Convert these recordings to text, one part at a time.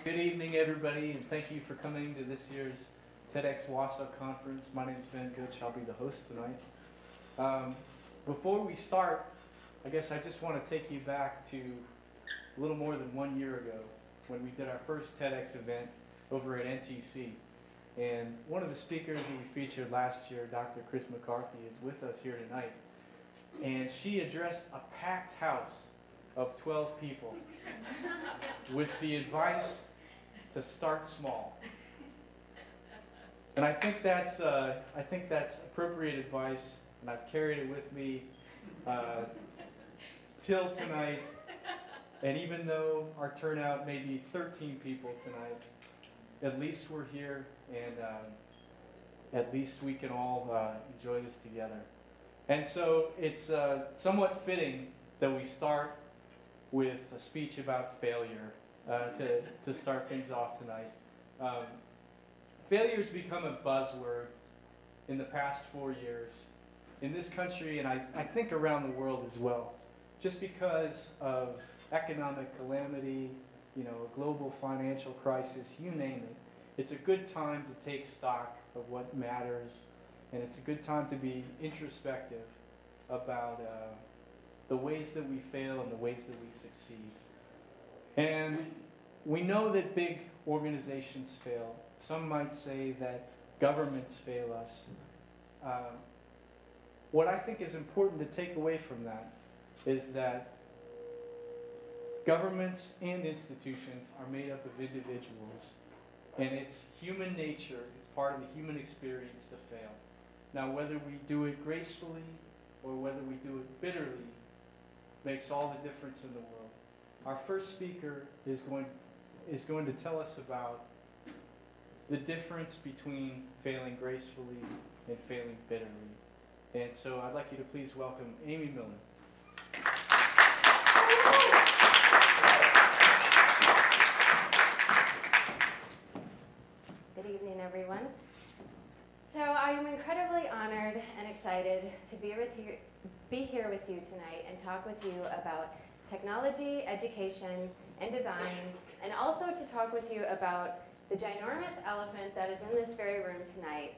Good evening, everybody, and thank you for coming to this year's TEDxWausau conference. My name is Ben Gooch. I'll be the host tonight. Before we start, I guess I just want to take you back to a little more than 1 year ago when we did our first TEDx event over at NTC. And one of the speakers that we featured last year, Dr. Chris McCarthy, is with us here tonight. And she addressed a packed house of 12 people with the advice to start small. And I think that's appropriate advice, and I've carried it with me till tonight. And even though our turnout may be 13 people tonight, at least we're here, and at least we can all enjoy this together. And so it's somewhat fitting that we start with a speech about failure to start things off tonight. Failure's become a buzzword in the past 4 years in this country, and I think around the world as well, just because of economic calamity, you know, a global financial crisis, you name it. It's a good time to take stock of what matters, and it's a good time to be introspective about the ways that we fail and the ways that we succeed. And we know that big organizations fail. Some might say that governments fail us. What I think is important to take away from that is that governments and institutions are made up of individuals, and it's human nature, it's part of the human experience to fail. Now, whether we do it gracefully or whether we do it bitterly makes all the difference in the world. Our first speaker is going to tell us about the difference between failing gracefully and failing bitterly. And so I'd like you to please welcome Amy Miller. Good evening, everyone. So I am incredibly honored and excited to be here with you tonight and talk with you about technology, education, and design, and also to talk with you about the ginormous elephant that is in this very room tonight.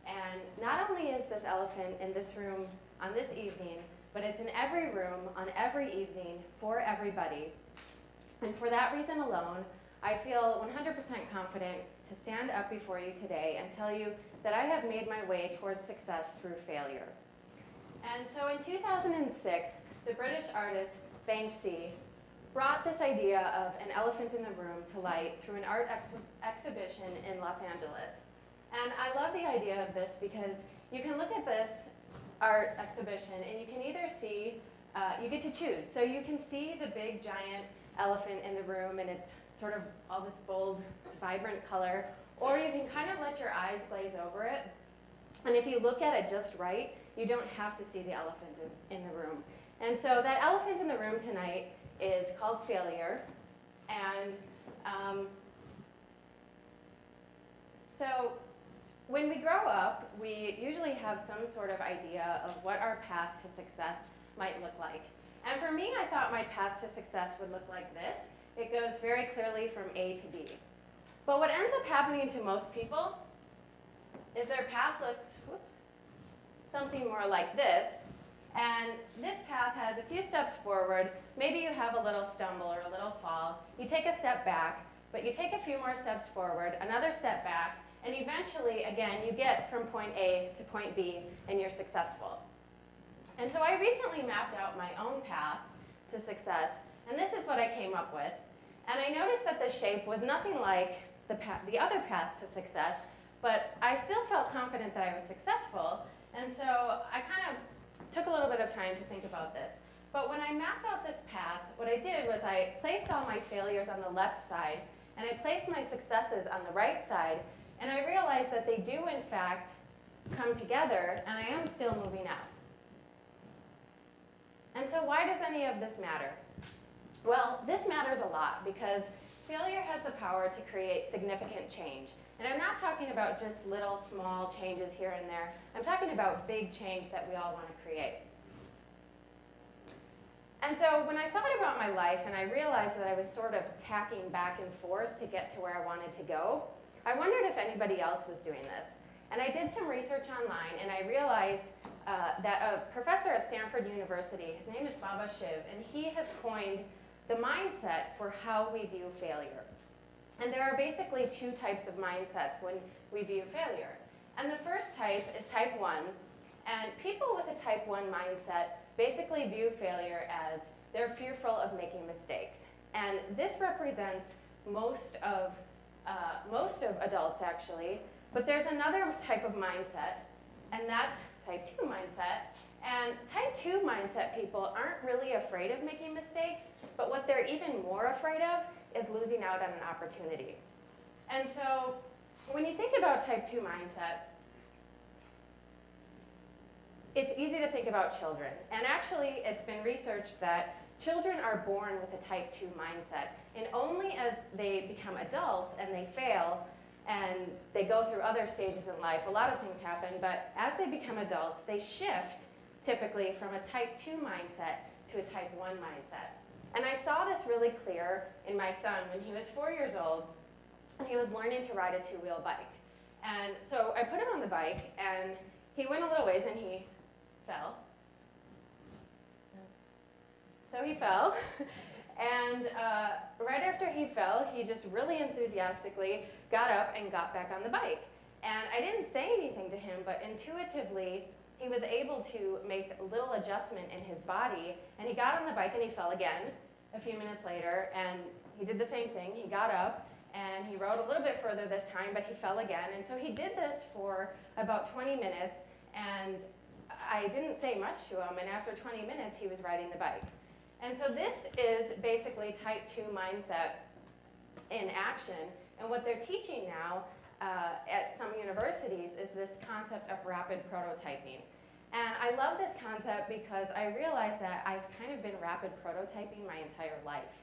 And not only is this elephant in this room on this evening, but it's in every room on every evening for everybody. And for that reason alone, I feel 100% confident to stand up before you today and tell you that I have made my way towards success through failure. And so in 2006, the British artist Banksy brought this idea of an elephant in the room to light through an art exhibition in Los Angeles. And I love the idea of this because you can look at this art exhibition and you can either see, you get to choose. So you can see the big giant elephant in the room and it's sort of all this bold, vibrant color, or you can kind of let your eyes glaze over it. And if you look at it just right, you don't have to see the elephant in the room. And so that elephant in the room tonight is called failure. And so when we grow up, we usually have some sort of idea of what our path to success might look like. And for me, I thought my path to success would look like this. It goes very clearly from A to B. But what ends up happening to most people is their path looks something more like this. And this path has a few steps forward. Maybe you have a little stumble or a little fall. You take a step back, but you take a few more steps forward, another step back, and eventually, again, you get from point A to point B, and you're successful. And so I recently mapped out my own path to success, and this is what I came up with. And I noticed that the shape was nothing like the other path to success, but I still felt confident that I was successful, and so I kind of took a little bit of time to think about this. But when I mapped out this path, what I did was I placed all my failures on the left side, and I placed my successes on the right side, and I realized that they do, in fact, come together, and I am still moving out. And so why does any of this matter? Well, this matters a lot because failure has the power to create significant change. And I'm not talking about just little small changes here and there. I'm talking about big change that we all want to create. And so when I thought about my life and I realized that I was sort of tacking back and forth to get to where I wanted to go, I wondered if anybody else was doing this. And I did some research online, and I realized that a professor at Stanford University, his name is Baba Shiv, and he has coined the mindset for how we view failure. And there are basically two types of mindsets when we view failure. And the first type is type 1. And people with a type 1 mindset basically view failure as they're fearful of making mistakes. And this represents most of adults, actually. But there's another type of mindset, and that's type 2 mindset. And type 2 mindset people aren't really afraid of making mistakes, but what they're even more afraid of is losing out on an opportunity. And so when you think about type 2 mindset, it's easy to think about children. And actually, it's been researched that children are born with a type 2 mindset. And only as they become adults and they fail and they go through other stages in life, a lot of things happen, but as they become adults, they shift typically from a type 2 mindset to a type 1 mindset. And I saw this really clear in my son when he was 4 years old and he was learning to ride a two-wheel bike. And so I put him on the bike and he went a little ways and he fell. So he fell. And right after he fell, he just really enthusiastically got up and got back on the bike. And I didn't say anything to him, but intuitively, he was able to make a little adjustment in his body, and he got on the bike and he fell again a few minutes later, and he did the same thing. He got up and he rode a little bit further this time, but he fell again. And so he did this for about 20 minutes, and I didn't say much to him, and after 20 minutes, he was riding the bike. And so this is basically type 2 mindset in action, and what they're teaching now at some universities is this concept of rapid prototyping. And I love this concept because I realized that I've kind of been rapid prototyping my entire life.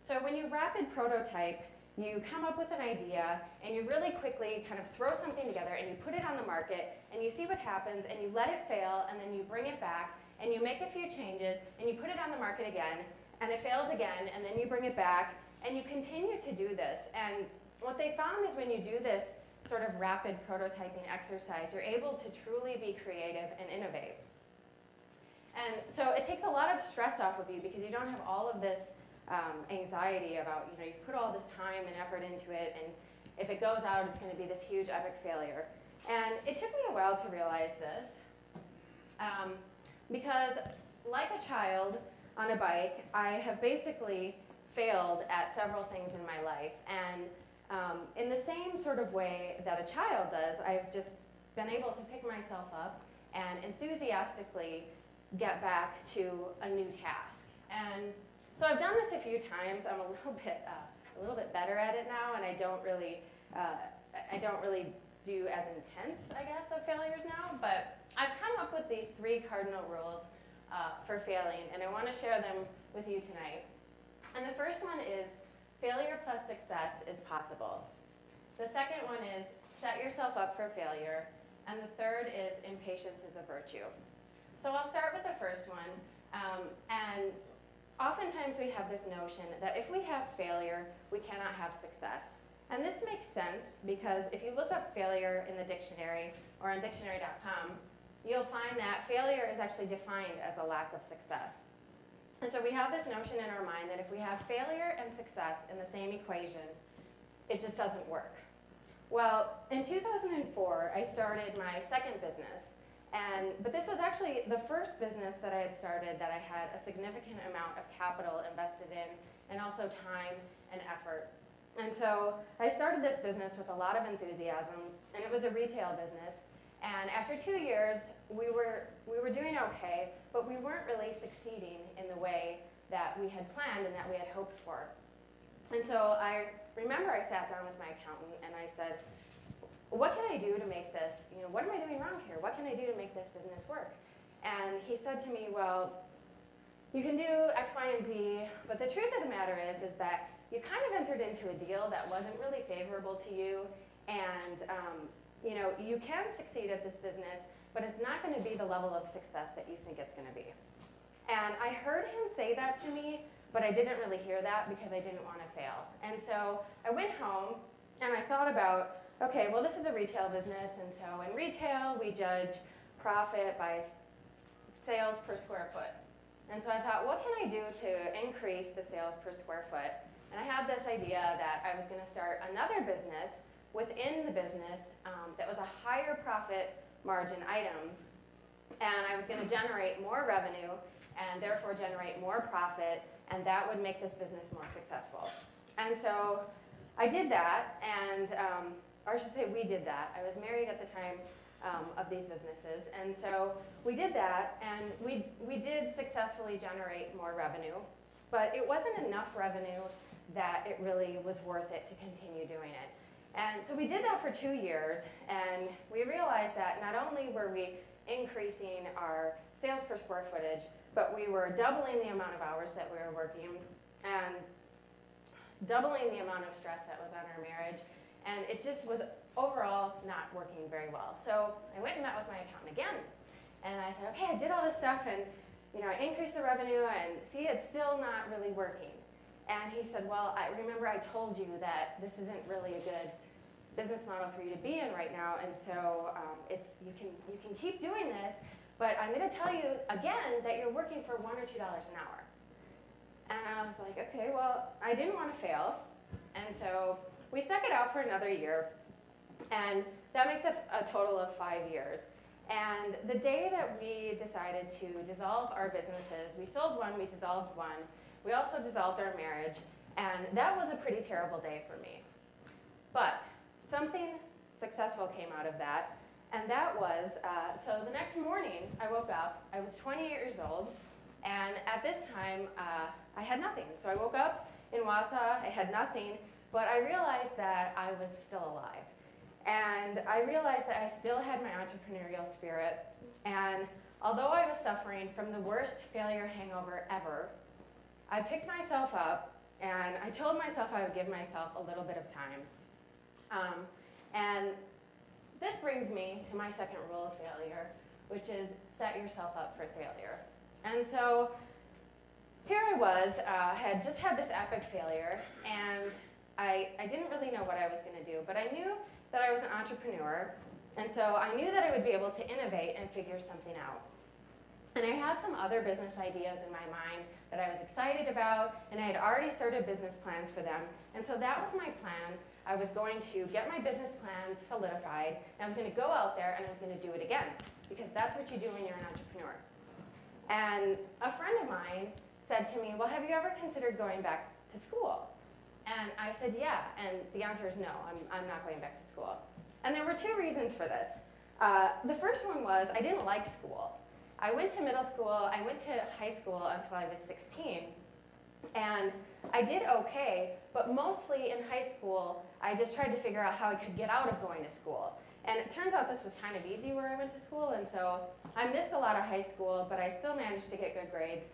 So when you rapid prototype, you come up with an idea and you really quickly kind of throw something together and you put it on the market and you see what happens and you let it fail and then you bring it back and you make a few changes and you put it on the market again and it fails again and then you bring it back and you continue to do this. And what they found is when you do this sort of rapid prototyping exercise, you're able to truly be creative and innovate. And so it takes a lot of stress off of you because you don't have all of this anxiety about, you've put all this time and effort into it, and if it goes out, it's going to be this huge epic failure. And it took me a while to realize this because like a child on a bike, I have basically failed at several things in my life. And in the same sort of way that a child does, I've just been able to pick myself up and enthusiastically get back to a new task. And so I've done this a few times. I'm a little bit better at it now, and I don't really do as intense, I guess, of failures now. But I've come up with these 3 cardinal rules for failing, and I want to share them with you tonight. And the first one is failure plus success is possible. The second one is set yourself up for failure. And the third is impatience is a virtue. So I'll start with the first one. And oftentimes we have this notion that if we have failure, we cannot have success. And this makes sense because if you look up failure in the dictionary or on dictionary.com, you'll find that failure is actually defined as a lack of success. And so we have this notion in our mind that if we have failure and success in the same equation, it just doesn't work. Well, in 2004, I started my second business. But this was actually the first business that I had started that I had a significant amount of capital invested in and also time and effort. And so I started this business with a lot of enthusiasm, and it was a retail business. And after 2 years, we were doing okay, but we weren't really succeeding in the way that we had planned and that we had hoped for. And so I remember I sat down with my accountant and I said, what can I do to make this, what am I doing wrong here? What can I do to make this business work? And he said to me, well, you can do X, Y, and Z, but the truth of the matter is that you kind of entered into a deal that wasn't really favorable to you, and you can succeed at this business, but it's not going to be the level of success that you think it's going to be. And I heard him say that to me, but I didn't really hear that because I didn't want to fail. And so I went home and I thought about, okay, well, this is a retail business, and so in retail we judge profit by sales per square foot. And so I thought, what can I do to increase the sales per square foot? And I had this idea that I was going to start another business within the business that was a higher profit margin item, and I was going to generate more revenue and therefore generate more profit, and that would make this business more successful. And so I did that, and or I should say we did that. I was married at the time of these businesses, and so we did that, and we did successfully generate more revenue, but it wasn't enough revenue that it really was worth it to continue doing it. And so we did that for 2 years, and we realized that not only were we increasing our sales per square footage, but we were doubling the amount of hours that we were working and doubling the amount of stress that was on our marriage, and it just was overall not working very well. So I went and met with my accountant again, and I said, okay, I did all this stuff, and I increased the revenue, and see, it's still not really working. And he said, well, I remember I told you that this isn't really a good business model for you to be in right now, and so you can keep doing this, but I'm going to tell you again that you're working for $1 or $2 an hour. And I was like, okay, well, I didn't want to fail, and so we stuck it out for another year, and that makes a total of 5 years. And the day that we decided to dissolve our businesses, we sold one, we dissolved one, we also dissolved our marriage, and that was a pretty terrible day for me. But something successful came out of that, and that was, so the next morning I woke up, I was 28 years old, and at this time I had nothing. So I woke up in Wausau, I had nothing, but I realized that I was still alive. And I realized that I still had my entrepreneurial spirit, and although I was suffering from the worst failure hangover ever, I picked myself up, and I told myself I would give myself a little bit of time. And this brings me to my second rule of failure, which is set yourself up for failure. And so here I was, had just had this epic failure, and I didn't really know what I was going to do, but I knew that I was an entrepreneur, and so I knew that I would be able to innovate and figure something out. And I had some other business ideas in my mind that I was excited about, and I had already started business plans for them. And so that was my plan. I was going to get my business plans solidified, and I was going to go out there and I was going to do it again, because that's what you do when you're an entrepreneur. And a friend of mine said to me, well, have you ever considered going back to school? And I said, yeah, and the answer is no, I'm not going back to school. And there were 2 reasons for this. The first one was I didn't like school. I went to middle school, I went to high school until I was 16, and I did okay, but mostly in high school, I just tried to figure out how I could get out of going to school. And it turns out this was kind of easy where I went to school, and so I missed a lot of high school, but I still managed to get good grades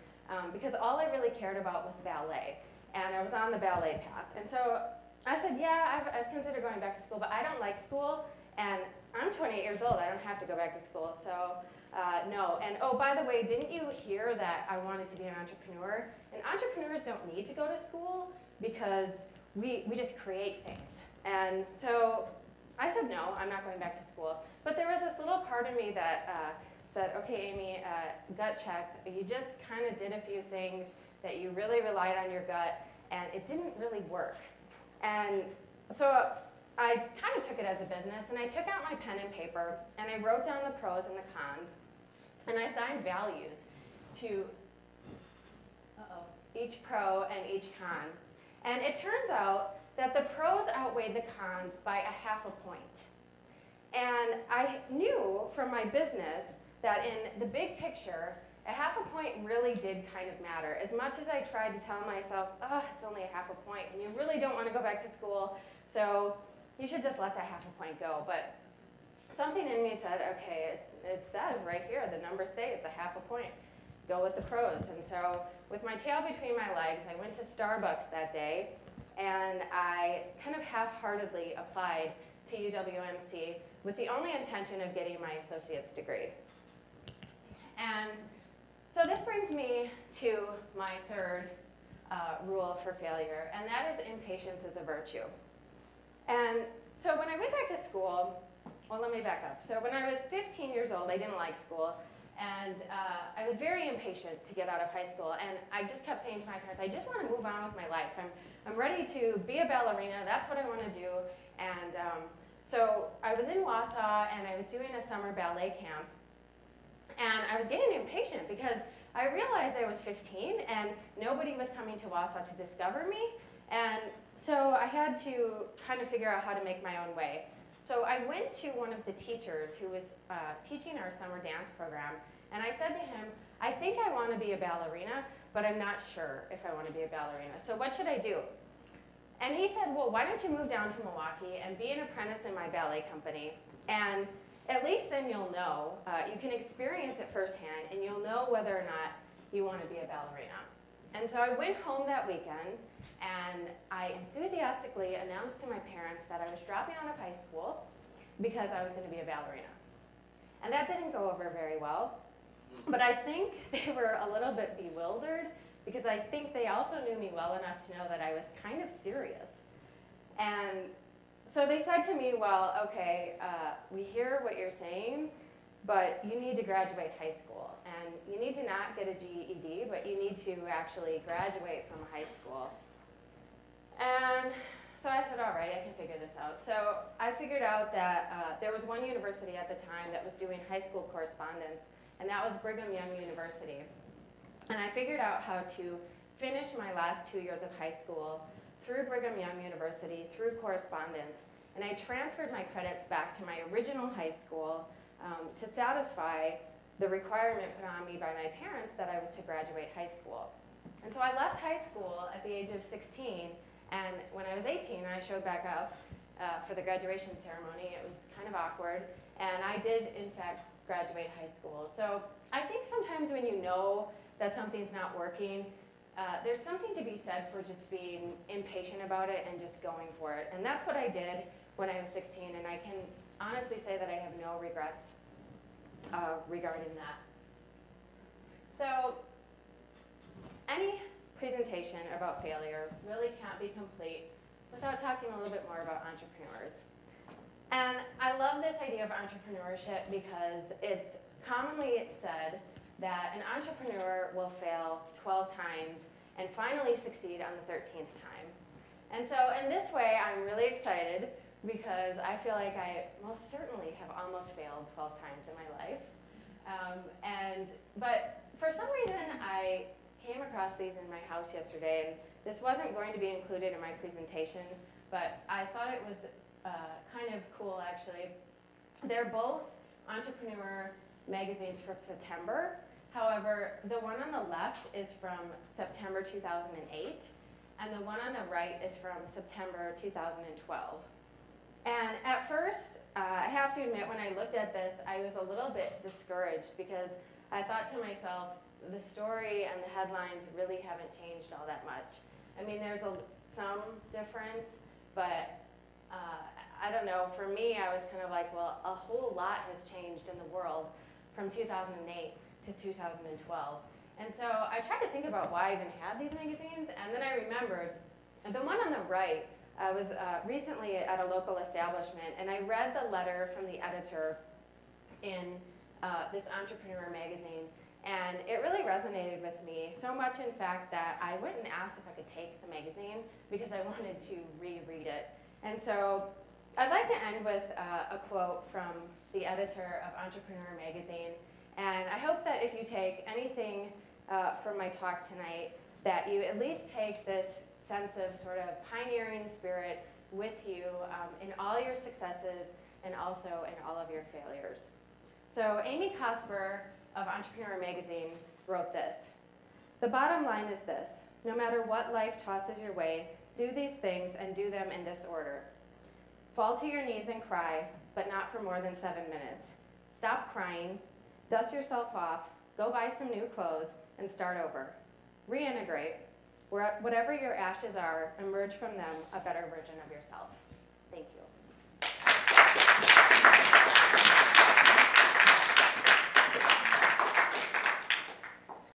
because all I really cared about was ballet, and I was on the ballet path. And so I said, yeah, I've considered going back to school, but I don't like school, and I'm 28 years old, I don't have to go back to school, so no. And oh, by the way, didn't you hear that I wanted to be an entrepreneur? And entrepreneurs don't need to go to school because we just create things. And so I said, no, I'm not going back to school. But there was this little part of me that said, okay, Amy, gut check. You just kind of did a few things that you really relied on your gut, and it didn't really work. And so I kind of took it as a business, and I took out my pen and paper, and I wrote down the pros and the cons, and I assigned values to each pro and each con. And it turns out that the pros outweighed the cons by a half a point. And I knew from my business that in the big picture, a half a point really did kind of matter. As much as I tried to tell myself, oh, it's only a half a point, and you really don't want to go back to school, so you should just let that half a point go. But something in me said, okay, it says right here, the numbers say it's a half a point. Go with the pros. And so with my tail between my legs, I went to Starbucks that day, and I kind of half-heartedly applied to UWMC with the only intention of getting my associate's degree. And So this brings me to my third rule for failure, and that is impatience is a virtue. And so when I went back to school, well, let me back up. So when I was 15 years old, I didn't like school, and I was very impatient to get out of high school, and I just kept saying to my parents, I just want to move on with my life. I'm ready to be a ballerina. That's what I want to do. And so I was in Wausau, and I was doing a summer ballet camp, and I was getting impatient because I realized I was 15 and nobody was coming to Wausau to discover me. And so I had to kind of figure out how to make my own way. So I went to one of the teachers who was teaching our summer dance program, and I said to him, I think I want to be a ballerina, but I'm not sure if I want to be a ballerina. So what should I do? And he said, well, why don't you move down to Milwaukee and be an apprentice in my ballet company? And at least then you'll know, you can experience it firsthand, and you'll know whether or not you want to be a ballerina. And so I went home that weekend, and I enthusiastically announced to my parents that I was dropping out of high school because I was going to be a ballerina. And that didn't go over very well, but I think they were a little bit bewildered because I think they also knew me well enough to know that I was kind of serious. And so they said to me, well, okay, we hear what you're saying, but you need to graduate high school. And you need to not get a GED, but you need to actually graduate from high school. And so I said, all right, I can figure this out. So I figured out that there was one university at the time that was doing high school correspondence, and that was Brigham Young University. And I figured out how to finish my last 2 years of high school through Brigham Young University, through correspondence. And I transferred my credits back to my original high school to satisfy the requirement put on me by my parents that I was to graduate high school. And so I left high school at the age of 16, and when I was 18, I showed back up for the graduation ceremony. It was kind of awkward, and I did, in fact, graduate high school. So I think sometimes when you know that something's not working, there's something to be said for just being impatient about it and just going for it. And that's what I did when I was 16, and I can honestly say that I have no regrets regarding that. So any presentation about failure really can't be complete without talking a little bit more about entrepreneurs. And I love this idea of entrepreneurship because it's commonly said that an entrepreneur will fail 12 times and finally succeed on the 13th time. And so in this way, I'm really excited because I feel like I most certainly have almost failed 12 times in my life. But for some reason, I came across these in my house yesterday, and this wasn't going to be included in my presentation, but I thought it was kind of cool, actually. They're both entrepreneur magazines for September. However, the one on the left is from September 2008, and the one on the right is from September 2012. And at first, I have to admit, when I looked at this, I was a little bit discouraged because I thought to myself, the story and the headlines really haven't changed all that much. I mean, there's some difference, but I don't know. For me, I was kind of like, well, a whole lot has changed in the world from 2008 to 2012. And so I tried to think about why I even had these magazines, and then I remembered the one on the right. I was recently at a local establishment, and I read the letter from the editor in this entrepreneur magazine, and it really resonated with me, so much in fact that I went and asked if I could take the magazine because I wanted to reread it. And so I'd like to end with a quote from the editor of Entrepreneur magazine, and I hope that if you take anything from my talk tonight, that you at least take this sense of sort of pioneering spirit with you in all your successes and also in all of your failures. So Amy Cosper of Entrepreneur magazine wrote this: "The bottom line is this: no matter what life tosses your way, do these things and do them in this order. Fall to your knees and cry, but not for more than 7 minutes. Stop crying, dust yourself off, go buy some new clothes, and start over. Reintegrate. Whatever your ashes are, emerge from them a better version of yourself." Thank you.